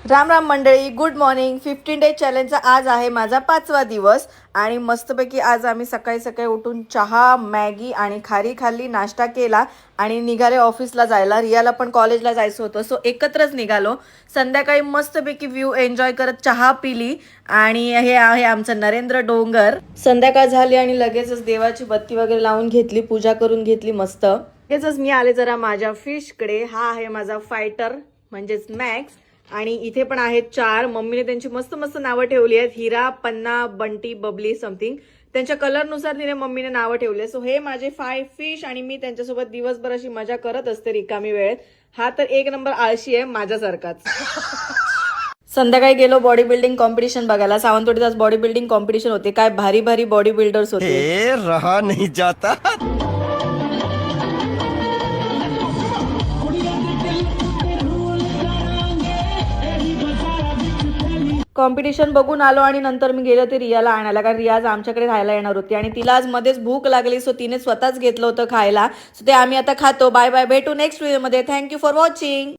राम राम मंडळी, good morning. 15 day चॅलेंजचा आज आहे माझा 5वा दिवस आणि मस्तपैकी आज आम्ही सकाळी सकाळी उठून चहा, मॅगी आणि खारी खाल्ली, नाश्ता केला आणि निघाले ऑफिसला जायला. रियाला पण कॉलेजला जायचं होतं, सो एकत्रच निघालो. संध्याकाळी मस्तपैकी व्ह्यू एन्जॉय करत चहा पिली आणि हे आहे आमचं नरेंद्र डोंगर. संध्याकाळ झाली आणि लगेचच देवाची बत्ती वगैरे लावून घेतली, पूजा करून घेतली मस्त. लगेचच मी आले जरा माझ्या फिशकडे. हा आहे माझा फायटर म्हणजेच मॅक्स आणि इथे पण आहेत 4. मम्मीने त्यांची मस्त मस्त नावं ठेवली आहेत, हिरा, पन्ना, बंटी, बबली समथिंग. त्यांच्या कलरनुसार तिने मम्मीने नावं ठेवले. सो हे माझे 5 फिश आणि मी त्यांच्यासोबत दिवसभर अशी मजा करत असते रिकामी वेळेत. हा तर एक नंबर आळशी आहे माझ्यासारखाच. संध्याकाळी गेलो बॉडी बिल्डिंग कॉम्पिटिशन बघायला. सावंतवाडीत आज बॉडी बिल्डिंग कॉम्पिटिशन होते. काय भारी भारी बॉडी बिल्डर्स होते. रहा नहीं जाता. कॉम्पिटिशन बघून आलो आणि नंतर मी गेलो ते रियाला आणायला, कारण रिया आज आमच्याकडे राहायला येणार होती आणि तिला आज मध्येच भूक लागली, सो तिने स्वतःच घेतलं होतं खायला. सो ते आम्ही आता खातो. बाय बाय, भेटू नेक्स्ट व्हिडिओमध्ये. Thank you for watching.